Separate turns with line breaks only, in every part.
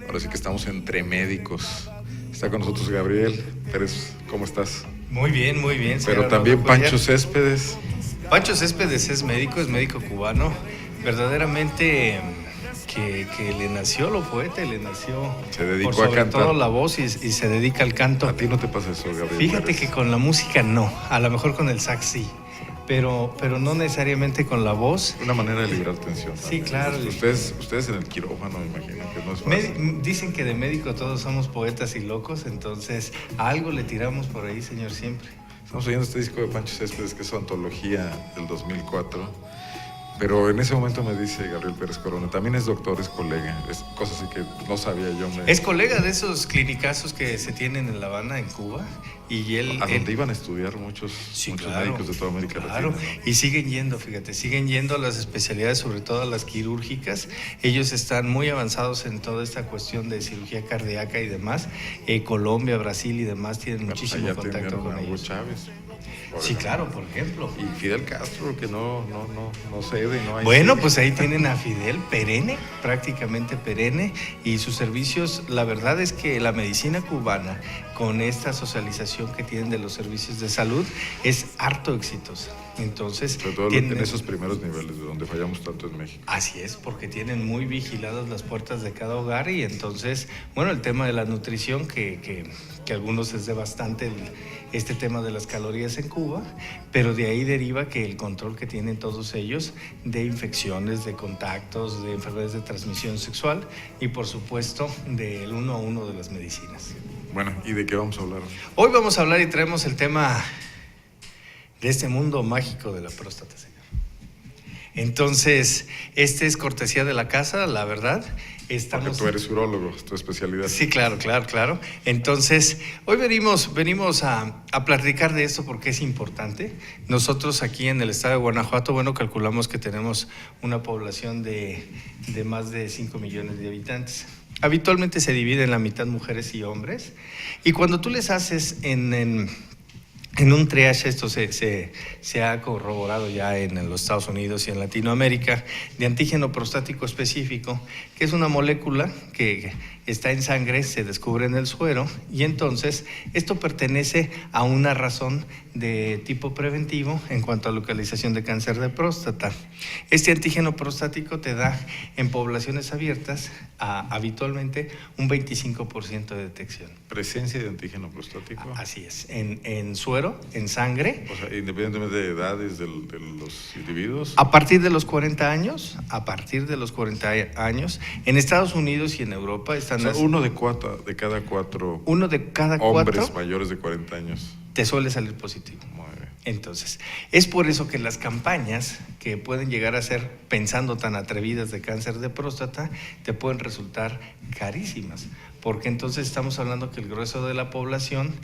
Ahora sí que estamos entre médicos. Está con nosotros Gabriel Pérez, ¿cómo estás?
Muy bien, muy bien.
Pero también Pancho Céspedes.
Pancho Céspedes es médico cubano, verdaderamente que le nació lo poeta, le nació
se dedicó
por sobre
a cantar.
todo la voz y se dedica al canto.
¿A ti no te pasa eso, Gabriel?
Fíjate
Pérez?
que con la música no, a lo mejor con el sax sí, pero no necesariamente con la voz.
Una manera de liberar tensión.
Sí,
también.
claro.
Ustedes en el quirófano, me imagino que no es fácil.
Dicen que de médico todos somos poetas y locos, entonces a algo le tiramos por ahí, señor, siempre.
Estamos oyendo este disco de Pancho Céspedes, que es su antología del 2004. Pero en ese momento me dice Gabriel Pérez Corona, también es doctor, es colega, es cosas así que no sabía yo.
Es colega de esos clinicazos que se tienen en La Habana, en Cuba, y él...
A donde iban a estudiar muchos
claro,
médicos de toda América Latina. ¿No?
Y siguen yendo, fíjate, siguen yendo a las especialidades, sobre todo a las quirúrgicas. Ellos están muy avanzados en toda esta cuestión de cirugía cardíaca y demás. Colombia, Brasil y demás tienen muchísimo contacto con ellos.
Hugo Chávez.
Sí, claro, por ejemplo.
Y Fidel Castro, que no cede, no hay.
Bueno, pues ahí tienen a Fidel perenne, prácticamente perenne, y sus servicios, la verdad es que la medicina cubana, con esta socialización que tienen de los servicios de salud, es harto exitosa. Entonces,
sobre todo en esos primeros niveles de donde fallamos tanto en México.
Así es, porque tienen muy vigiladas las puertas de cada hogar y entonces, bueno, el tema de la nutrición, que a algunos es devastante este tema de las calorías en Cuba, pero de ahí deriva que el control que tienen todos ellos de infecciones, de contactos, de enfermedades de transmisión sexual y por supuesto del 1 a 1 de las medicinas.
Bueno, ¿y de qué vamos a hablar?
Hoy vamos a hablar y traemos el tema de este mundo mágico de la próstata, señor. Entonces, este es cortesía de la casa, la verdad.
Porque tú eres urólogo, es tu especialidad.
Sí, claro. Entonces, hoy venimos a platicar de esto porque es importante. Nosotros aquí en el estado de Guanajuato, bueno, calculamos que tenemos una población de más de 5 millones de habitantes. Habitualmente se divide en la mitad mujeres y hombres. Y cuando tú les haces en un triage, esto se ha corroborado ya en los Estados Unidos y en Latinoamérica, de antígeno prostático específico, que es una molécula que está en sangre, se descubre en el suero, y entonces esto pertenece a una razón de tipo preventivo en cuanto a localización de cáncer de próstata. Este antígeno prostático te da en poblaciones abiertas habitualmente un 25% de detección.
¿Presencia de antígeno prostático?
Así es, en suero, en sangre.
O sea, independientemente de edades de los individuos.
A partir de los 40 años, en Estados Unidos y en Europa están...
O sea, uno de cada cuatro hombres mayores de 40 años
te suele salir positivo.
Muy bien.
Entonces, es por eso que las campañas que pueden llegar a ser, pensando tan atrevidas, de cáncer de próstata, te pueden resultar carísimas. Porque entonces estamos hablando que el grueso de la población,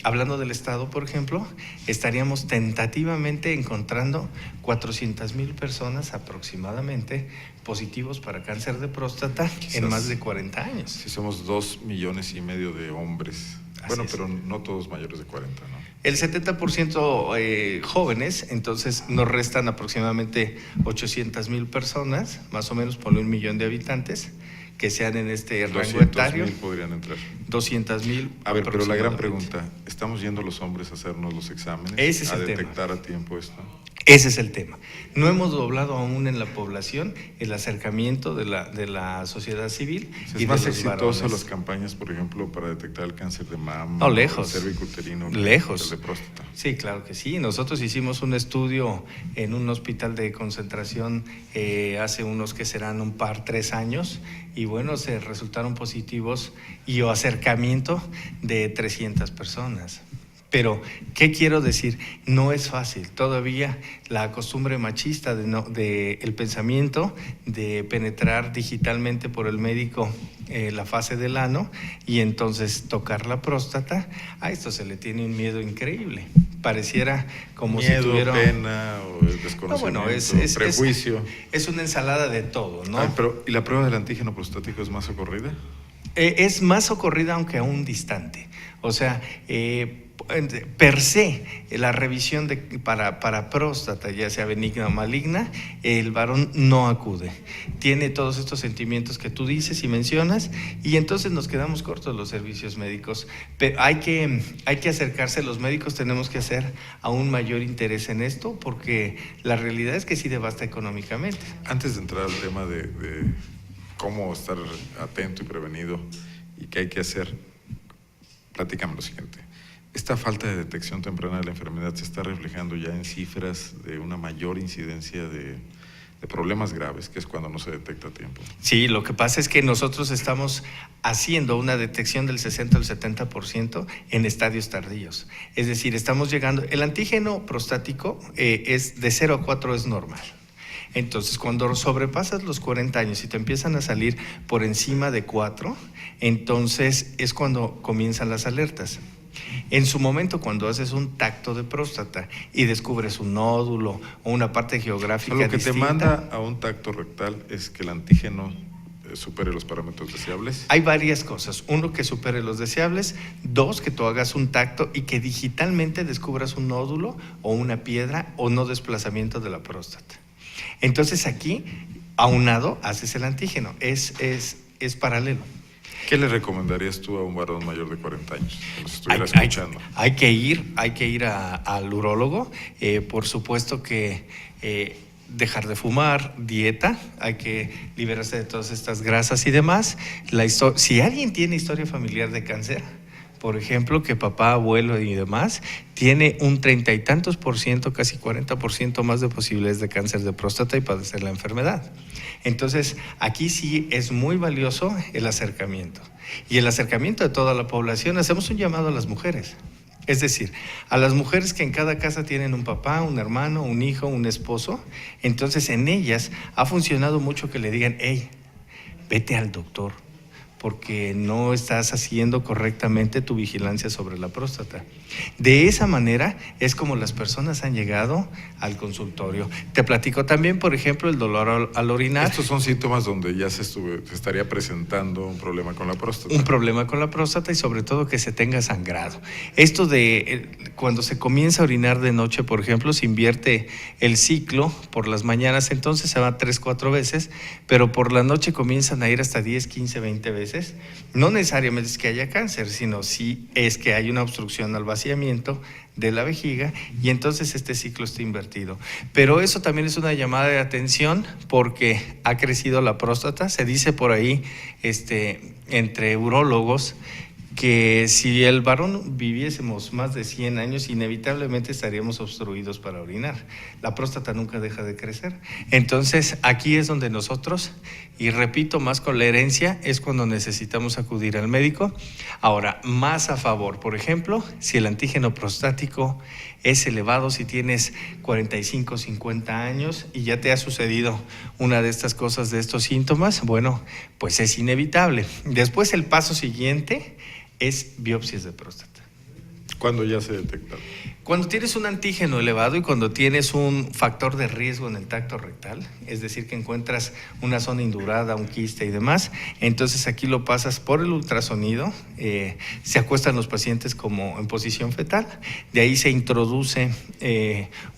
hablando del estado, por ejemplo, estaríamos tentativamente encontrando 400,000 personas aproximadamente positivos para cáncer de próstata en más de 40 años.
Sí, somos 2,5 millones de hombres. Bueno, pero no todos mayores de 40, ¿no?
El 70% jóvenes, entonces nos restan aproximadamente 800,000 personas, más o menos por 1 millón de habitantes, que sean en este rango etario.
200,000 podrían entrar.
200,000.
A ver, pero la gran pregunta, ¿estamos yendo los hombres a hacernos los exámenes?
Ese es
a
el
detectar
tema.
A tiempo esto.
Ese es el tema. No hemos doblado aún en la población el acercamiento de la sociedad civil.
Es más exitosa las campañas, por ejemplo, para detectar el cáncer de mama,
no, lejos,
el cervicuterino,
lejos,
el de próstata.
Sí, claro que sí. Nosotros hicimos un estudio en un hospital de concentración hace unos que serán 3 años, y bueno, se resultaron positivos y acercamiento de 300 personas. Pero, ¿qué quiero decir? No es fácil. Todavía la costumbre machista de el pensamiento de penetrar digitalmente por el médico la fase del ano y entonces tocar la próstata, a esto se le tiene un miedo increíble. Pareciera como
miedo,
si tuviera...
pena o desconocimiento, prejuicio.
Es una ensalada de todo, ¿no?
Pero, ¿y la prueba del antígeno prostático es más socorrida?
Es más socorrida, aunque aún distante. O sea, per se, la revisión para próstata, ya sea benigna o maligna, el varón no acude. Tiene todos estos sentimientos que tú dices y mencionas, y entonces nos quedamos cortos los servicios médicos. Pero hay que acercarse, los médicos tenemos que hacer aún mayor interés en esto, porque la realidad es que sí devasta económicamente.
Antes de entrar al tema de cómo estar atento y prevenido y qué hay que hacer, platícame lo siguiente. ¿Esta falta de detección temprana de la enfermedad se está reflejando ya en cifras de una mayor incidencia de problemas graves, que es cuando no se detecta a tiempo?
Sí, lo que pasa es que nosotros estamos haciendo una detección del 60 al 70% en estadios tardíos. Es decir, estamos llegando, el antígeno prostático es de 0 a 4 es normal. Entonces, cuando sobrepasas los 40 años y te empiezan a salir por encima de 4, entonces es cuando comienzan las alertas. En su momento, cuando haces un tacto de próstata y descubres un nódulo o una parte geográfica
distinta, lo que
distinta,
te manda a un tacto rectal es que el antígeno supere los parámetros deseables.
Hay varias cosas. Uno, que supere los deseables. Dos, que tú hagas un tacto y que digitalmente descubras un nódulo o una piedra o no desplazamiento de la próstata. Entonces aquí, aunado, haces el antígeno. Es paralelo.
¿Qué le recomendarías tú a un varón mayor de 40 años que nos estuviera escuchando?
Hay que ir al urólogo. Por supuesto que dejar de fumar, dieta, hay que liberarse de todas estas grasas y demás. Si alguien tiene historia familiar de cáncer, por ejemplo, que papá, abuelo y demás, tiene un 30 y tantos por ciento, casi 40% más de posibilidades de cáncer de próstata y padecer la enfermedad. Entonces, aquí sí es muy valioso el acercamiento. Y el acercamiento de toda la población, hacemos un llamado a las mujeres. Es decir, a las mujeres que en cada casa tienen un papá, un hermano, un hijo, un esposo, entonces en ellas ha funcionado mucho que le digan, hey, vete al doctor, porque no estás haciendo correctamente tu vigilancia sobre la próstata. De esa manera es como las personas han llegado al consultorio. Te platico también, por ejemplo, el dolor al orinar.
Estos son síntomas donde ya se estaría presentando un problema con la próstata.
Un problema con la próstata y sobre todo que se tenga sangrado. Esto de cuando se comienza a orinar de noche, por ejemplo, se invierte el ciclo por las mañanas, entonces se va 3-4 veces, pero por la noche comienzan a ir hasta 10, 15, 20 veces. No necesariamente es que haya cáncer, sino sí es que hay una obstrucción al vaciamiento de la vejiga y entonces este ciclo está invertido. Pero eso también es una llamada de atención porque ha crecido la próstata. Se dice por ahí, entre urólogos, que si el varón viviésemos más de 100 años, inevitablemente estaríamos obstruidos para orinar. La próstata nunca deja de crecer. Entonces, aquí es donde nosotros, y repito, más con la herencia, es cuando necesitamos acudir al médico. Ahora, más a favor, por ejemplo, si el antígeno prostático es elevado, si tienes 45, 50 años y ya te ha sucedido una de estas cosas, de estos síntomas, bueno, pues es inevitable. Después, el paso siguiente es biopsias de próstata.
¿Cuándo ya se detecta?
Cuando tienes un antígeno elevado y cuando tienes un factor de riesgo en el tacto rectal, es decir, que encuentras una zona indurada, un quiste y demás, entonces aquí lo pasas por el ultrasonido, se acuestan los pacientes como en posición fetal, de ahí se introduce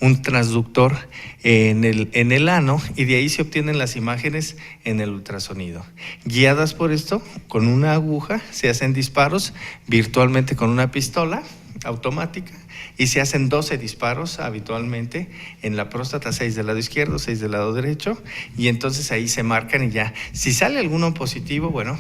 un transductor en el ano y de ahí se obtienen las imágenes en el ultrasonido. Guiadas por esto, con una aguja se hacen disparos virtualmente con una pistola automática y se hacen 12 disparos habitualmente en la próstata, 6 del lado izquierdo, 6 del lado derecho, y entonces ahí se marcan y ya. Si sale alguno positivo, bueno,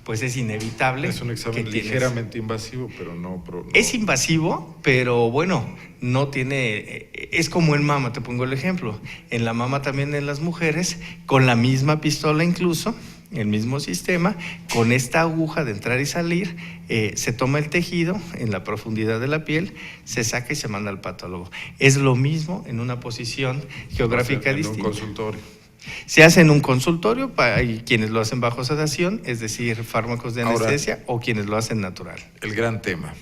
pues es inevitable.
Es un examen ligeramente invasivo, pero no.
Es invasivo, pero bueno, no tiene. Es como en mama, te pongo el ejemplo. En la mama también en las mujeres, con la misma pistola incluso, el mismo sistema, con esta aguja de entrar y salir, se toma el tejido en la profundidad de la piel, se saca y se manda al patólogo. Es lo mismo en una posición geográfica distinta.
En un consultorio.
Se hace en un consultorio, hay quienes lo hacen bajo sedación, es decir, fármacos de anestesia, o quienes lo hacen natural.
El gran tema,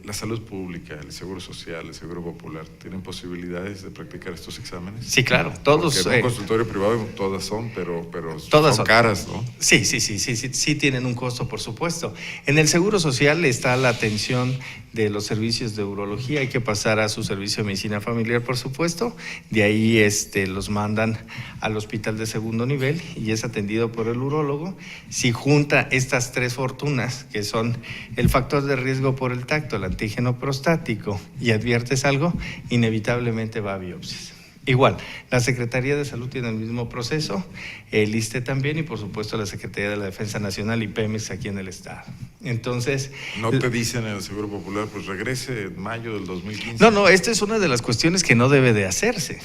la salud pública, el seguro social, el seguro popular, ¿tienen posibilidades de practicar estos exámenes?
Sí, claro, todos.
Porque en un consultorio privado todas son, pero
todas
son caras, ¿no?
Sí tienen un costo, por supuesto. En el seguro social está la atención de los servicios de urología, hay que pasar a su servicio de medicina familiar, por supuesto. De ahí los mandan al hospital de segundo nivel y es atendido por el urólogo. Si junta estas tres fortunas, que son el factor de riesgo por el tacto, el antígeno prostático, y adviertes algo, inevitablemente va a biopsias. Igual, la Secretaría de Salud tiene el mismo proceso, el ISSSTE también y por supuesto la Secretaría de la Defensa Nacional y Pemex aquí en el estado. Entonces…
¿No te dicen en el Seguro Popular, pues regrese en mayo del 2015?
No, esta es una de las cuestiones que no debe de hacerse.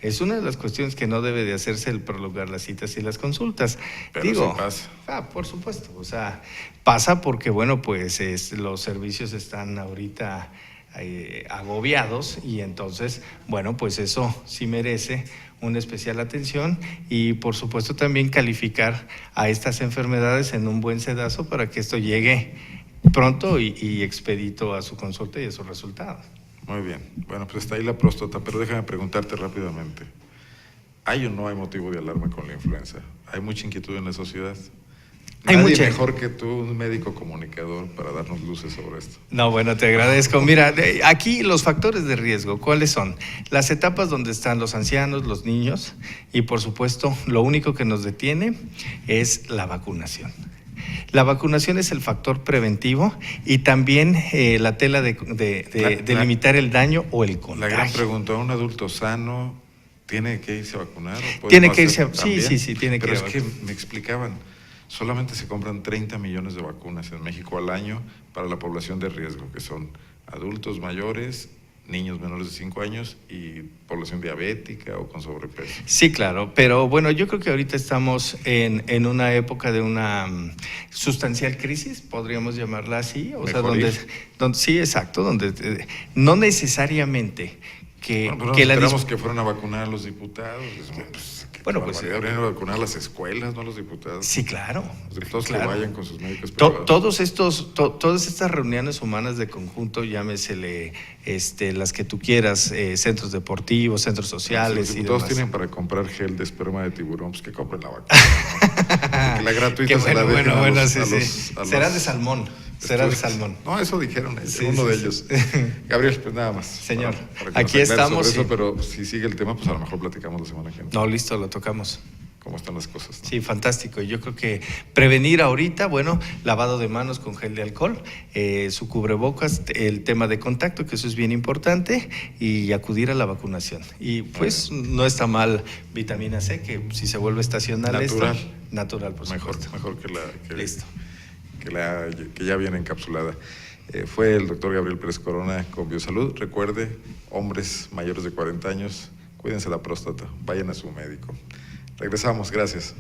Es una de las cuestiones que no debe de hacerse el prolongar las citas y las consultas.
Pero sí pasa.
Por supuesto, o sea, pasa porque, bueno, pues los servicios están ahorita agobiados y entonces, bueno, pues eso sí merece una especial atención y por supuesto también calificar a estas enfermedades en un buen sedazo para que esto llegue pronto y expedito a su consulta y a su resultado.
Muy bien, bueno, pues está ahí la próstata, pero déjame preguntarte rápidamente, ¿hay o no hay motivo de alarma con la influenza? ¿Hay mucha inquietud en la sociedad? Nadie mejor que tú, un médico comunicador, para darnos luces sobre esto.
No, bueno, te agradezco. Mira, aquí los factores de riesgo, ¿cuáles son? Las etapas donde están los ancianos, los niños y, por supuesto, lo único que nos detiene es la vacunación. La vacunación es el factor preventivo y también la tela de limitar el daño o el contagio.
La gran pregunta, ¿un adulto sano tiene que irse a vacunar?
Tiene que irse, sí, tiene que ir a vacunar.
Pero es que me explicaban, solamente se compran 30 millones de vacunas en México al año para la población de riesgo, que son adultos mayores, niños menores de 5 años y población diabética o con sobrepeso.
Sí, claro, pero bueno, yo creo que ahorita estamos en una época de una sustancial crisis, podríamos llamarla así, o sea, donde sí, exacto, donde no necesariamente que
esperamos que fueran a vacunar a los diputados.
Bueno, pues
habrían a vacunar a las escuelas, no a los diputados.
Sí, claro.
Los diputados
claro.
Que vayan con sus médicos privados.
Todas estas reuniones humanas de conjunto, llámesele las que tú quieras, centros deportivos, centros sociales.
Si los diputados tienen para comprar gel de esperma de tiburón, pues que compren la vacuna. Que la gratuita se la dejen a los
será de salmón. Será de salmón.
No, eso dijeron uno de ellos. Gabriel, pues nada más.
Señor,
para
aquí estamos.
Sobre eso, pero si sigue el tema, pues a lo mejor platicamos la semana que viene.
No, listo, lo tocamos.
¿Cómo están las cosas? ¿No?
Sí, fantástico. Yo creo que prevenir ahorita, bueno, lavado de manos con gel de alcohol, su cubrebocas, el tema de contacto, que eso es bien importante, y acudir a la vacunación. Y pues no está mal vitamina C, que si se vuelve estacional natural, por supuesto.
Mejor que la
listo.
Que ya viene encapsulada. Fue el doctor Gabriel Pérez Corona con Biosalud. Recuerde, hombres mayores de 40 años, cuídense la próstata, vayan a su médico. Regresamos, gracias.